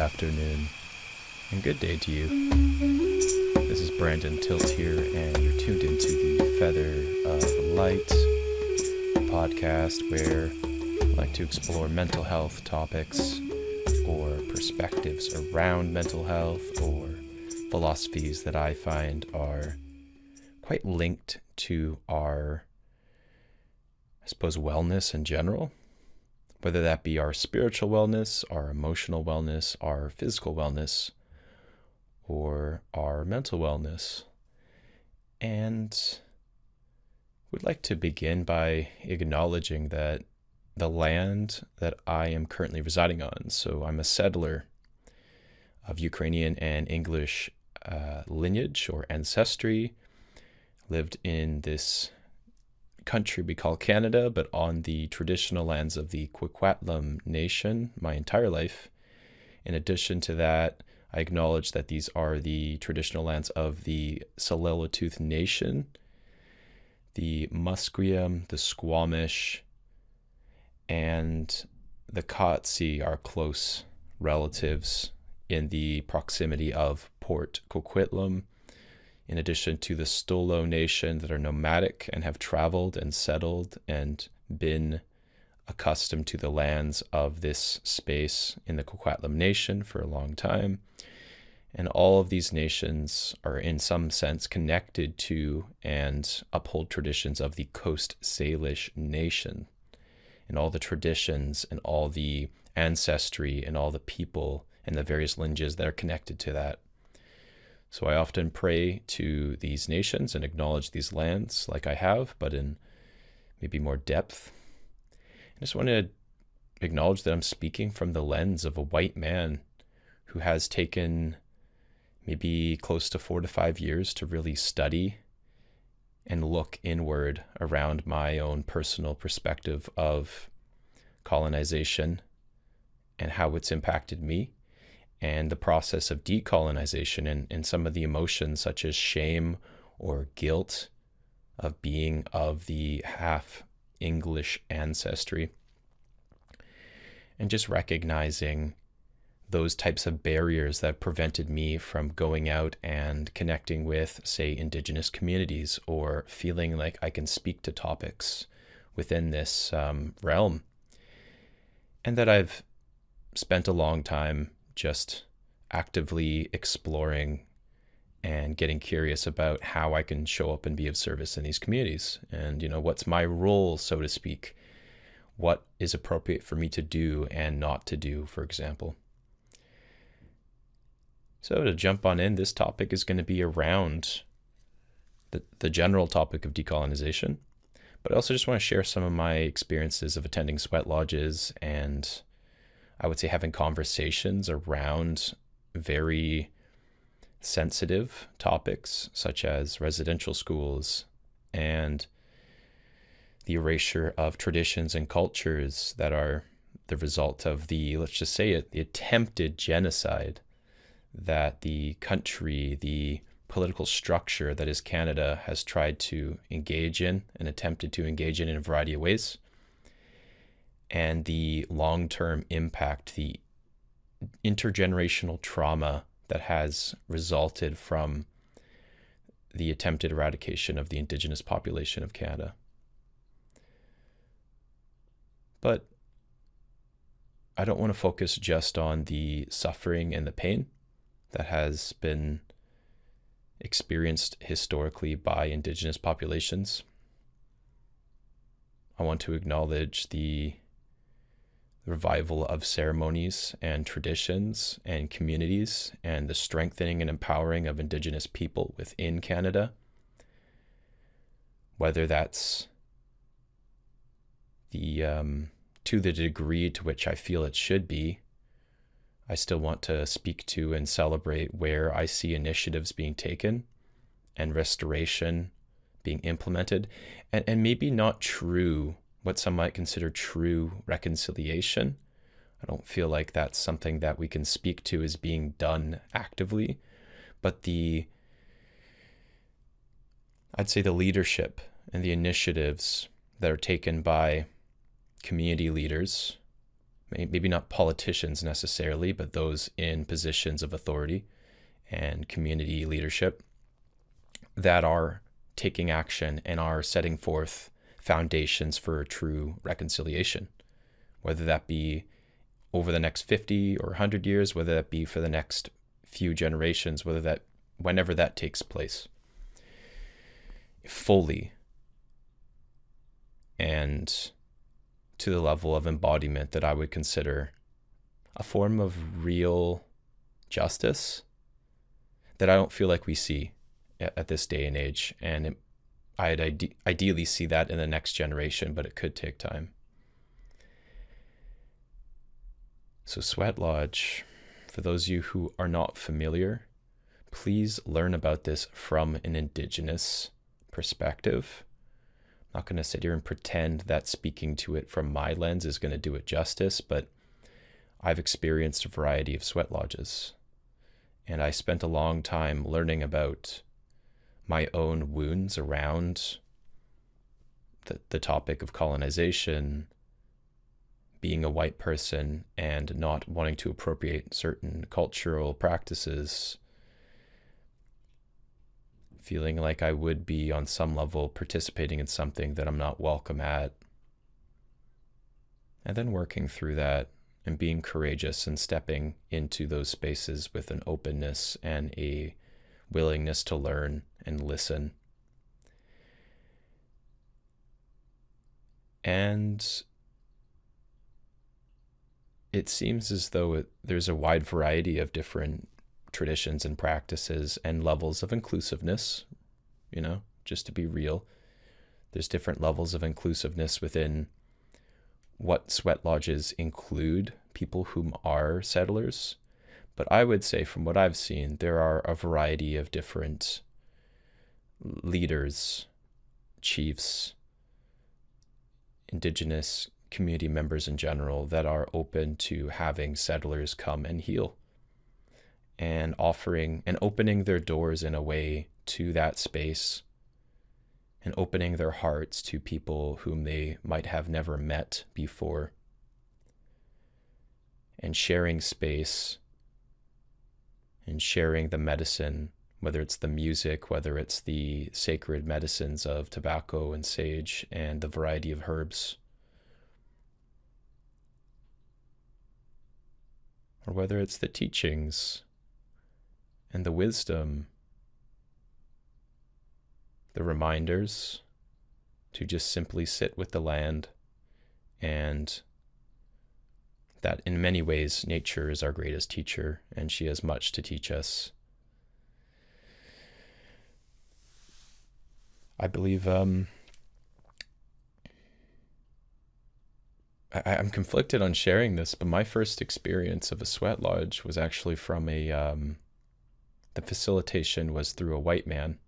afternoon, and good day to you. This is Brandon Tilt here, and you're tuned into the Feather of Light podcast, where I like to explore mental health topics or perspectives around mental health or philosophies that I find are quite linked to our, I suppose, wellness in general. Whether that be our spiritual wellness, our emotional wellness, our physical wellness, or our mental wellness. And would like to begin by acknowledging that the land that I am currently residing on, so I'm a settler of Ukrainian and English lineage or ancestry, lived in this country we call Canada, but on the traditional lands of the Kwikwetlam nation my entire life. In addition to that, I acknowledge that these are the traditional lands of the Tseil-Watuth nation, the Musqueam, the Squamish, and the Katsi are close relatives in the proximity of Port Kwikwetlam, in addition to the Stolo nation that are nomadic and have traveled and settled and been accustomed to the lands of this space in the Kwikwetlam nation for a long time. And all of these nations are in some sense connected to and uphold traditions of the Coast Salish nation, and all the traditions and all the ancestry and all the people and the various lineages that are connected to that. So I often pray to these nations and acknowledge these lands like I have, but in maybe more depth. I just want to acknowledge that I'm speaking from the lens of a white man who has taken maybe close to 4 to 5 years to really study and look inward around my own personal perspective of colonization and how it's impacted me, and the process of decolonization and some of the emotions such as shame or guilt of being of the half English ancestry, and just recognizing those types of barriers that prevented me from going out and connecting with, say, indigenous communities, or feeling like I can speak to topics within this realm. And that I've spent a long time just actively exploring and getting curious about how I can show up and be of service in these communities. And, what's my role, so to speak? What is appropriate for me to do and not to do, for example? So to jump on in, this topic is going to be around the general topic of decolonization, but I also just want to share some of my experiences of attending sweat lodges and I would say having conversations around very sensitive topics such as residential schools and the erasure of traditions and cultures that are the result of the, let's just say it, the attempted genocide that the country, the political structure that is Canada, has tried to engage in and attempted to engage in a variety of ways. And the long-term impact, the intergenerational trauma that has resulted from the attempted eradication of the Indigenous population of Canada. But I don't want to focus just on the suffering and the pain that has been experienced historically by Indigenous populations. I want to acknowledge the revival of ceremonies and traditions and communities and the strengthening and empowering of Indigenous people within Canada. Whether that's to the degree to which I feel it should be, I still want to speak to and celebrate where I see initiatives being taken and restoration being implemented, and maybe not true, what some might consider true reconciliation. I don't feel like that's something that we can speak to as being done actively, but I'd say the leadership and the initiatives that are taken by community leaders, maybe not politicians necessarily, but those in positions of authority and community leadership that are taking action and are setting forth foundations for true reconciliation, whether that be over the next 50 or 100 years, whether that be for the next few generations, whenever that takes place, fully and to the level of embodiment that I would consider a form of real justice that I don't feel like we see at this day and age. And I'd ideally see that in the next generation, but it could take time. So Sweat Lodge, for those of you who are not familiar, please learn about this from an indigenous perspective. I'm not going to sit here and pretend that speaking to it from my lens is going to do it justice, but I've experienced a variety of sweat lodges, and I spent a long time learning about my own wounds around the topic of colonization, being a white person and not wanting to appropriate certain cultural practices, feeling like I would be on some level participating in something that I'm not welcome at, and then working through that and being courageous and stepping into those spaces with an openness and a willingness to learn and listen. And it seems as though there's a wide variety of different traditions and practices and levels of inclusiveness, just to be real. There's different levels of inclusiveness within what sweat lodges include people whom are settlers. But I would say from what I've seen, there are a variety of different leaders, chiefs, indigenous community members in general that are open to having settlers come and heal, and offering and opening their doors in a way to that space, and opening their hearts to people whom they might have never met before, and sharing space and sharing the medicine, whether it's the music, whether it's the sacred medicines of tobacco and sage and the variety of herbs, or whether it's the teachings and the wisdom, the reminders to just simply sit with the land, and that in many ways nature is our greatest teacher and she has much to teach us. I believe I'm conflicted on sharing this, but my first experience of a sweat lodge was actually from the facilitation was through a white man.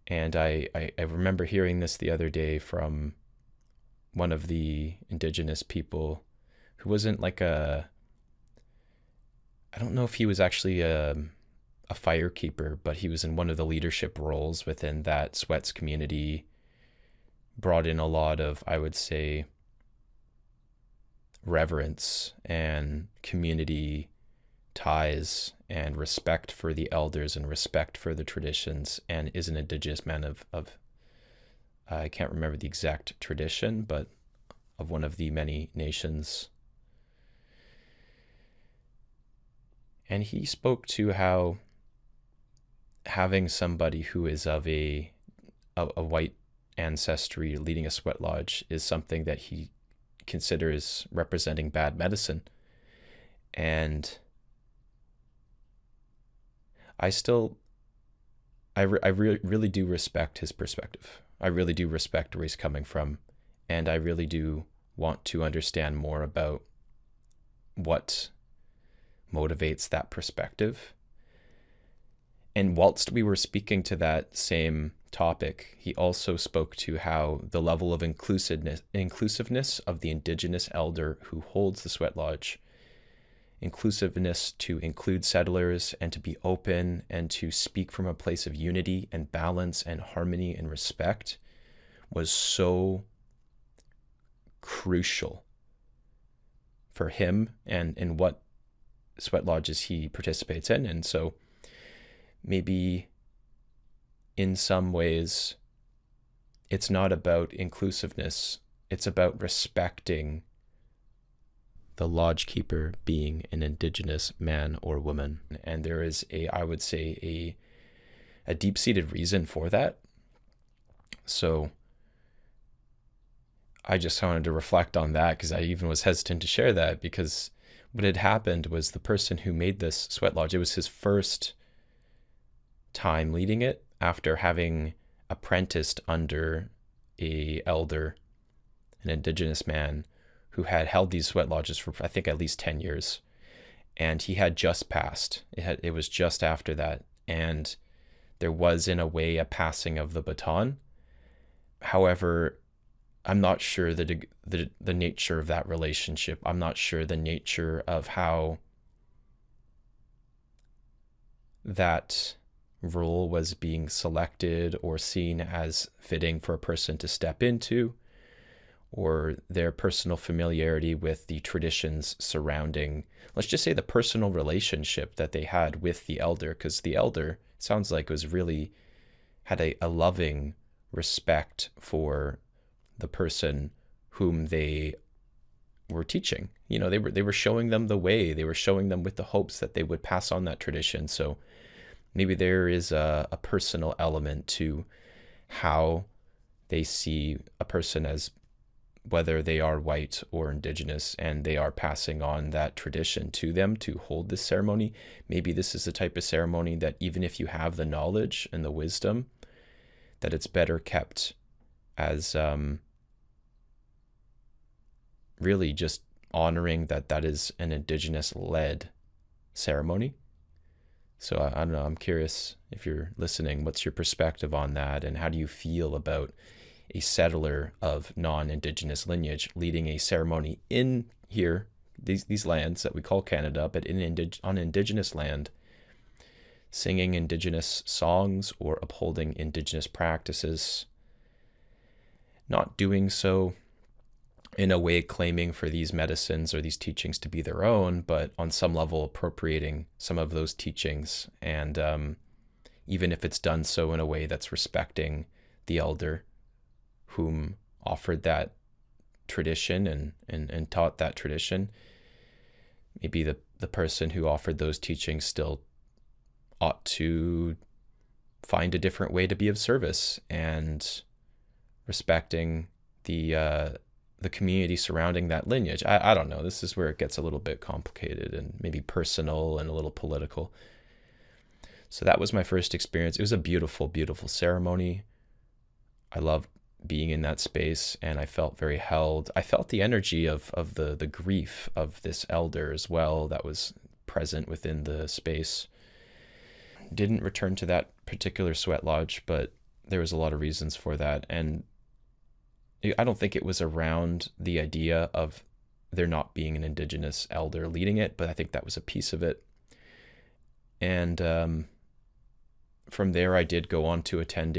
And I remember hearing this the other day from one of the indigenous people who wasn't like I don't know if he was actually a firekeeper, but he was in one of the leadership roles within that sweats community, brought in a lot of, I would say, reverence and community ties and respect for the elders and respect for the traditions, and is an indigenous man of I can't remember the exact tradition, but of one of the many nations. And he spoke to how having somebody who is of a white ancestry leading a sweat lodge is something that he considers representing bad medicine. And I really do respect his perspective. I really do respect where he's coming from, and I really do want to understand more about what motivates that perspective. And whilst we were speaking to that same topic, he also spoke to how the level of inclusiveness of the indigenous elder who holds the sweat lodge, inclusiveness to include settlers and to be open and to speak from a place of unity and balance and harmony and respect, was so crucial for him and in what sweat lodges he participates in. And so maybe in some ways it's not about inclusiveness, it's about respecting the lodge keeper being an indigenous man or woman. And there is I would say, a deep-seated reason for that. So I just wanted to reflect on that, because I even was hesitant to share that, because what had happened was the person who made this sweat lodge, it was his first time leading it after having apprenticed under a elder, an indigenous man who had held these sweat lodges for, I think, at least 10 years. And he had just passed. It was just after that. And there was, in a way, a passing of the baton. However, I'm not sure the nature of that relationship. I'm not sure the nature of how that role was being selected or seen as fitting for a person to step into, or their personal familiarity with the traditions surrounding, let's just say, the personal relationship that they had with the elder, because the elder sounds like was really had a loving respect for the person whom they were teaching. You know, they were showing them the way. They were showing them with the hopes that they would pass on that tradition. So maybe there is a personal element to how they see a person as, whether they are white or indigenous, and they are passing on that tradition to them to hold this ceremony. Maybe this is the type of ceremony that even if you have the knowledge and the wisdom, that it's better kept as really just honoring that is an indigenous-led ceremony. So I don't know, I'm curious, if you're listening, what's your perspective on that, and how do you feel about a settler of non-indigenous lineage leading a ceremony in here, these lands that we call Canada, but on indigenous land, singing indigenous songs or upholding indigenous practices, not doing so in a way claiming for these medicines or these teachings to be their own, but on some level appropriating some of those teachings, and even if it's done so in a way that's respecting the elder whom offered that tradition and taught that tradition. Maybe the person who offered those teachings still ought to find a different way to be of service, and respecting the community surrounding that lineage. I don't know. This is where it gets a little bit complicated and maybe personal and a little political. So that was my first experience. It was a beautiful, beautiful ceremony. I loved being in that space, and I felt very held. I felt the energy of the grief of this elder as well that was present within the space. Didn't return to that particular sweat lodge, but there was a lot of reasons for that. And I don't think it was around the idea of there not being an indigenous elder leading it, but I think that was a piece of it. And from there, I did go on to attend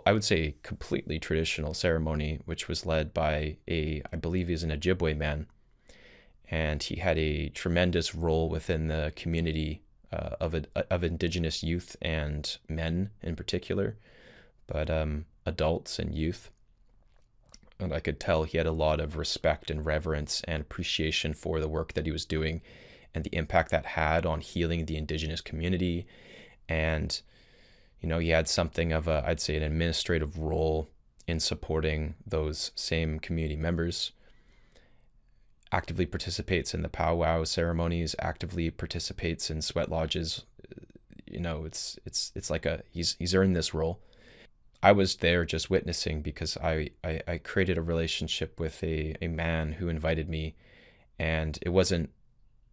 I would say, completely traditional ceremony, which was led by I believe he's an Ojibwe man, and he had a tremendous role within the community of indigenous youth and men in particular, but adults and youth. And I could tell he had a lot of respect and reverence and appreciation for the work that he was doing and the impact that had on healing the indigenous community. And you know, he had something of I'd say, an administrative role in supporting those same community members, actively participates in the powwow ceremonies, actively participates in sweat lodges. You know, it's like he's earned this role. I was there just witnessing because I created a relationship with a man who invited me, and it wasn't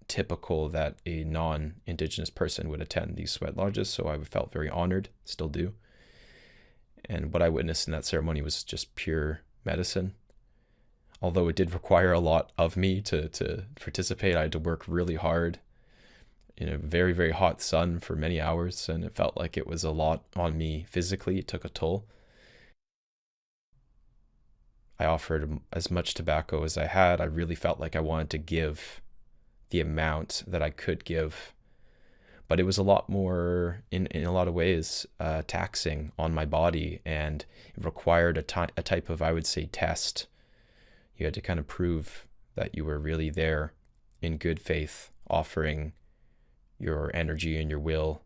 typical that a non-indigenous person would attend these sweat lodges, so I felt very honored, still do. And what I witnessed in that ceremony was just pure medicine. Although it did require a lot of me to participate. I had to work really hard in a very, very hot sun for many hours, and it felt like it was a lot on me physically. It took a toll. I offered as much tobacco as I had. I really felt like I wanted to give the amount that I could give, but it was a lot more, in a lot of ways, taxing on my body, and it required a type of, I would say, test. You had to kind of prove that you were really there in good faith, offering your energy and your will,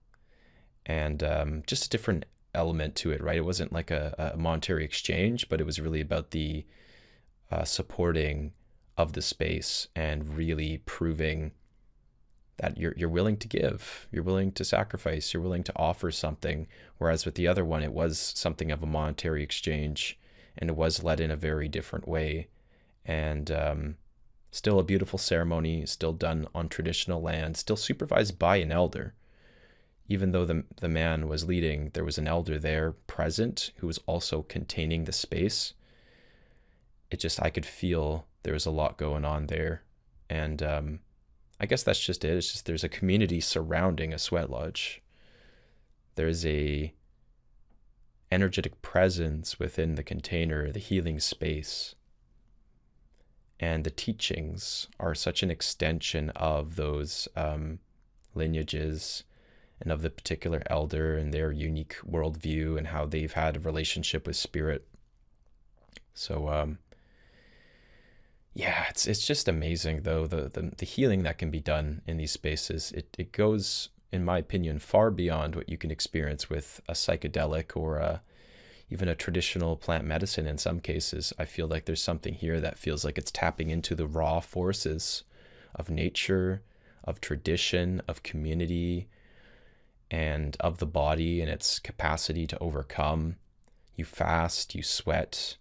and just a different element to it, right? It wasn't like a monetary exchange, but it was really about the supporting of the space and really proving that you're willing to give, you're willing to sacrifice, you're willing to offer something. Whereas with the other one, it was something of a monetary exchange, and it was led in a very different way. And still a beautiful ceremony, still done on traditional land, still supervised by an elder. Even though the man was leading, there was an elder there present who was also containing the space. I could feel there was a lot going on there. And I guess that's just it. It's just there's a community surrounding a sweat lodge. There's a energetic presence within the container, the healing space. And the teachings are such an extension of those lineages and of the particular elder and their unique worldview and how they've had a relationship with spirit. So, yeah, it's just amazing, though, the healing that can be done in these spaces. It goes, in my opinion, far beyond what you can experience with a psychedelic or even a traditional plant medicine. In some cases, I feel like there's something here that feels like it's tapping into the raw forces of nature, of tradition, of community, and of the body and its capacity to overcome. You fast, you sweat,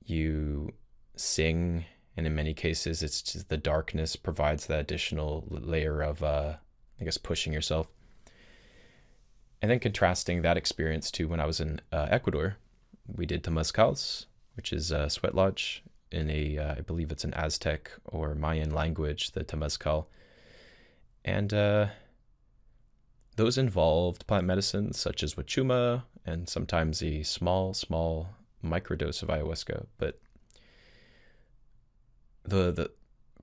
you sing, and in many cases it's just the darkness provides that additional layer of pushing yourself. And then contrasting that experience to when I was in Ecuador, we did Temezcals, which is a sweat lodge in I believe it's an Aztec or Mayan language, the Temezcal. And those involved plant medicines such as wachuma and sometimes a small microdose of ayahuasca. But the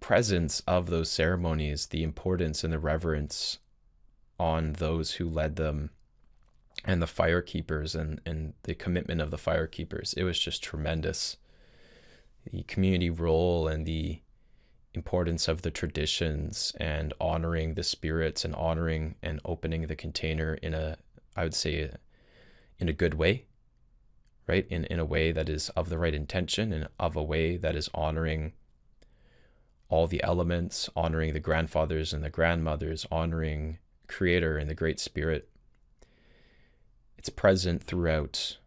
presence of those ceremonies, the importance and the reverence on those who led them, and the fire keepers and the commitment of the fire keepers, it was just tremendous. The community role and the importance of the traditions and honoring the spirits and honoring and opening the container in I would say, in a good way, right? In a way that is of the right intention and of a way that is honoring all the elements, honoring the grandfathers and the grandmothers, honoring Creator and the Great Spirit. It's present throughout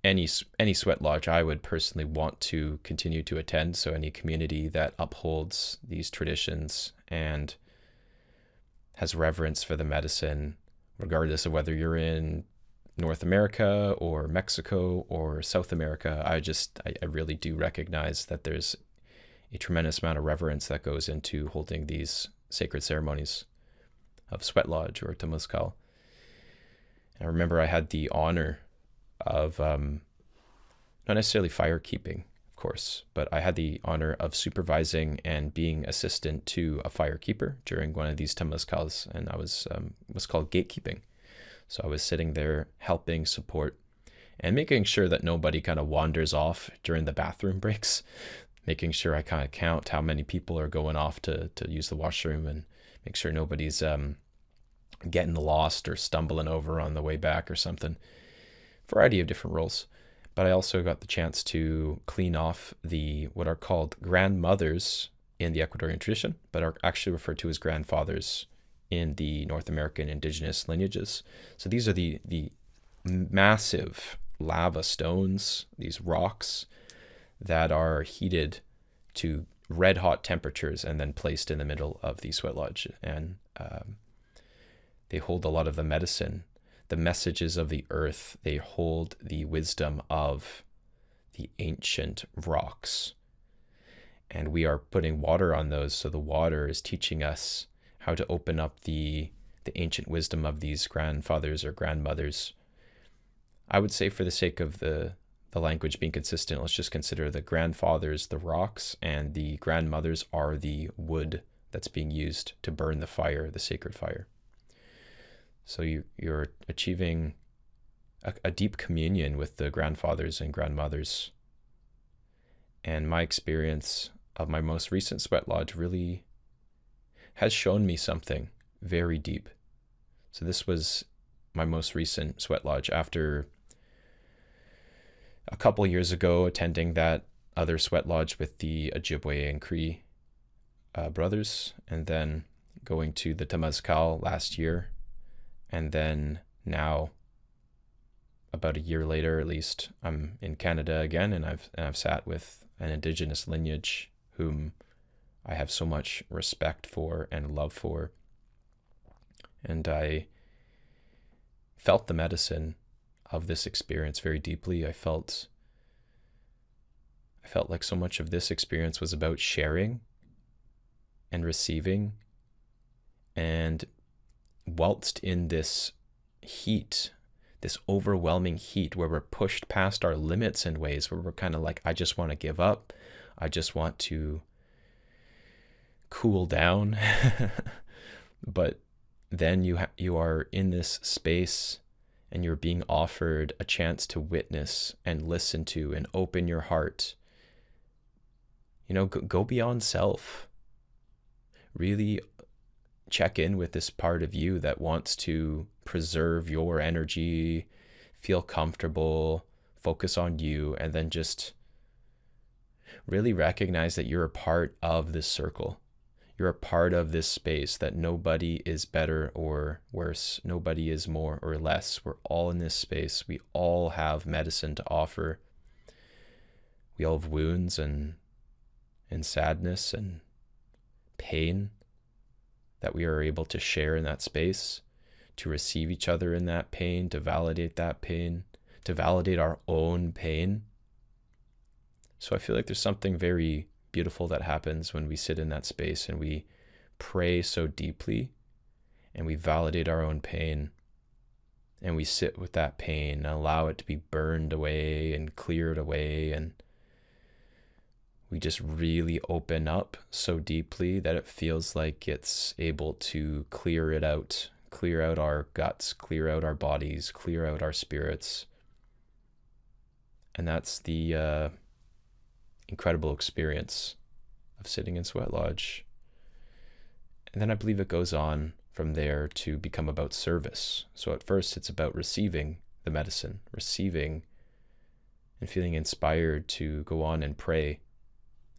any sweat lodge I would personally want to continue to attend. So any community that upholds these traditions and has reverence for the medicine, regardless of whether you're in North America or Mexico or South America, I really do recognize that there's a tremendous amount of reverence that goes into holding these sacred ceremonies of sweat lodge or Temezcal. And I remember I had the honor of not necessarily fire keeping, of course, but I had the honor of supervising and being assistant to a fire keeper during one of these Temezcals, and I was called gatekeeping. So I was sitting there helping support and making sure that nobody kind of wanders off during the bathroom breaks, making sure I kind of count how many people are going off to use the washroom and make sure nobody's getting lost or stumbling over on the way back or something. Variety of different roles. But I also got the chance to clean off what are called grandmothers in the Ecuadorian tradition, but are actually referred to as grandfathers in the North American indigenous lineages. So these are the massive lava stones, these rocks that are heated to red hot temperatures and then placed in the middle of the sweat lodge. And they hold a lot of the medicine, the messages of the earth. They hold the wisdom of the ancient rocks. And we are putting water on those. So the water is teaching us how to open up the ancient wisdom of these grandfathers or grandmothers. I would say, for the sake of the the language being consistent, let's just consider the grandfathers the rocks and the grandmothers are the wood that's being used to burn the fire, the sacred fire. So you're achieving a deep communion with the grandfathers and grandmothers. And my experience of my most recent sweat lodge really has shown me something very deep. So this was my most recent sweat lodge after a couple years ago attending that other sweat lodge with the Ojibwe and Cree brothers, and then going to the Temezcal last year, and then now, about a year later at least, I'm in Canada again, and I've sat with an indigenous lineage whom I have so much respect for and love for, and I felt the medicine of this experience very deeply. I felt like so much of this experience was about sharing and receiving, and waltzed in this heat, this overwhelming heat where we're pushed past our limits in ways where we're kind of like, I just want to give up. I just want to cool down. But then you are in this space and you're being offered a chance to witness and listen to and open your heart. Go beyond self. Really check in with this part of you that wants to preserve your energy, feel comfortable, focus on you, and then just really recognize that you're a part of this circle. You're a part of this space, that nobody is better or worse. Nobody is more or less. We're all in this space. We all have medicine to offer. We all have wounds and sadness and pain that we are able to share in that space, to receive each other in that pain, to validate that pain, to validate our own pain. So I feel like there's something very beautiful that happens when we sit in that space and we pray so deeply and we validate our own pain and we sit with that pain and allow it to be burned away and cleared away, and we just really open up so deeply that it feels like it's able to clear it out, clear out our guts, clear out our bodies, clear out our spirits. And that's the incredible experience of sitting in Sweat Lodge. And then I believe it goes on from there to become about service. So at first it's about receiving the medicine, receiving and feeling inspired to go on and pray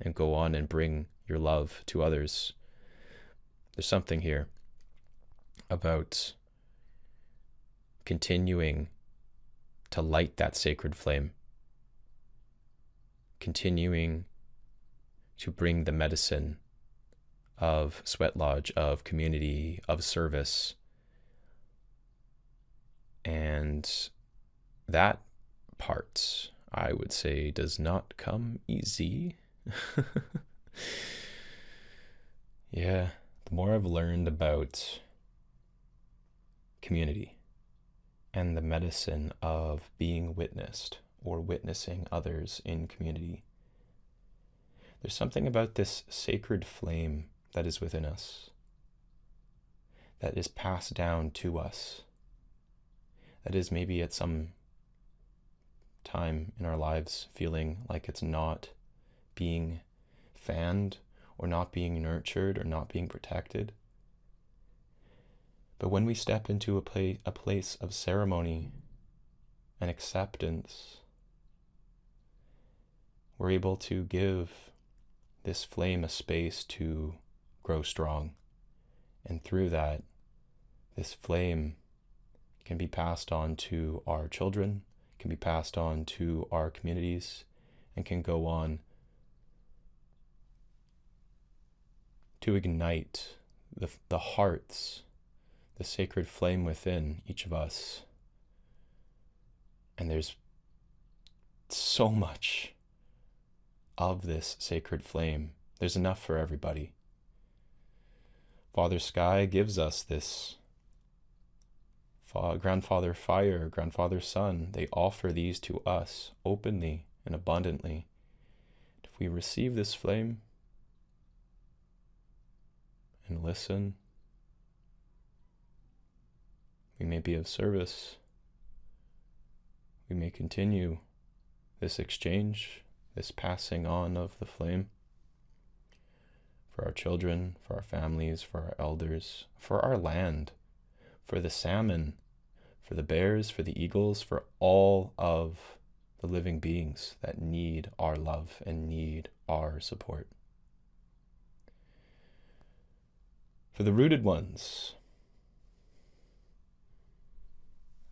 and go on and bring your love to others. There's something here about continuing to light that sacred flame, continuing to bring the medicine of Sweat Lodge, of community, of service. And that part, I would say, does not come easy. Yeah, the more I've learned about community and the medicine of being witnessed or witnessing others in community, there's something about this sacred flame that is within us, that is passed down to us, that is maybe at some time in our lives feeling like it's not being fanned or not being nurtured or not being protected. But when we step into a place of ceremony and acceptance, we're able to give this flame a space to grow strong. And through that, this flame can be passed on to our children, can be passed on to our communities, and can go on to ignite the hearts, the sacred flame within each of us. And there's so much of this sacred flame. There's enough for everybody. Father Sky gives us this grandfather fire, grandfather sun, they offer these to us openly and abundantly. If we receive this flame and listen, we may be of service. We may continue this exchange, this passing on of the flame for our children, for our families, for our elders, for our land, for the salmon, for the bears, for the eagles, for all of the living beings that need our love and need our support. For the rooted ones,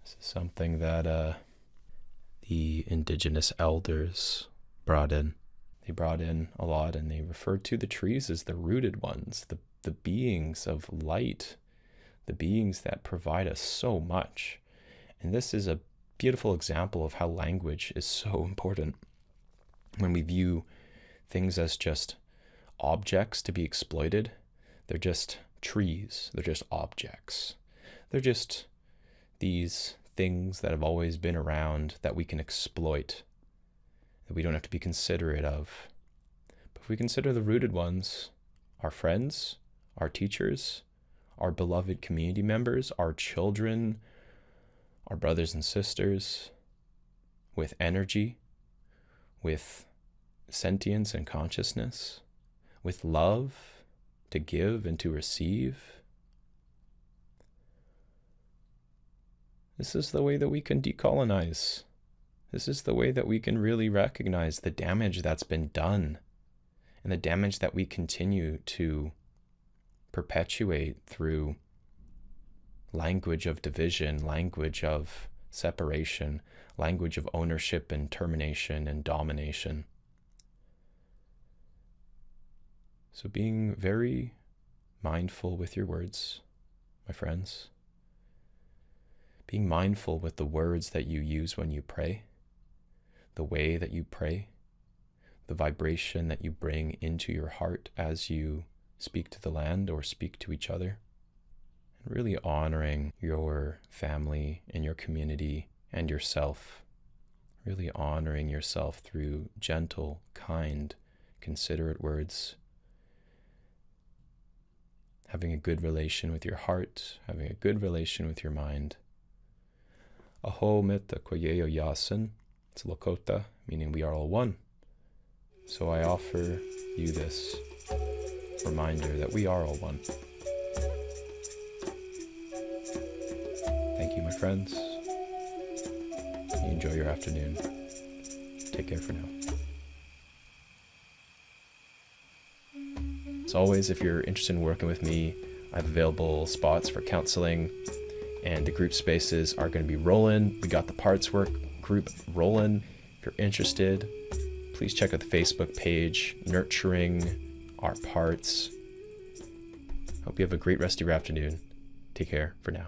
this is something that the indigenous elders brought in. They brought in a lot, and they referred to the trees as the rooted ones, the beings of light, the beings that provide us so much. And this is a beautiful example of how language is so important. When we view things as just objects to be exploited, they're just trees, they're just objects. They're just these things that have always been around that we can exploit, that we don't have to be considerate of. But if we consider the rooted ones, our friends, our teachers, our beloved community members, our children, our brothers and sisters, with energy, with sentience and consciousness, with love to give and to receive, this is the way that we can decolonize. This is the way that we can really recognize the damage that's been done and the damage that we continue to perpetuate through language of division, language of separation, language of ownership and termination and domination. So being very mindful with your words, my friends. Being mindful with the words that you use when you pray, the way that you pray, the vibration that you bring into your heart as you speak to the land or speak to each other, and really honoring your family and your community and yourself, really honoring yourself through gentle, kind, considerate words, having a good relation with your heart, having a good relation with your mind. Aho meta kwayeyo yasin, it's Lakota, meaning we are all one. So I offer you this reminder that we are all one. Thank you, my friends. You enjoy your afternoon. Take care for now. As always, if you're interested in working with me, I have available spots for counseling, and the group spaces are going to be rolling. We got the parts work group rolling. If you're interested, please check out the Facebook page, Nurturing Our Parts. Hope you have a great rest of your afternoon. Take care for now.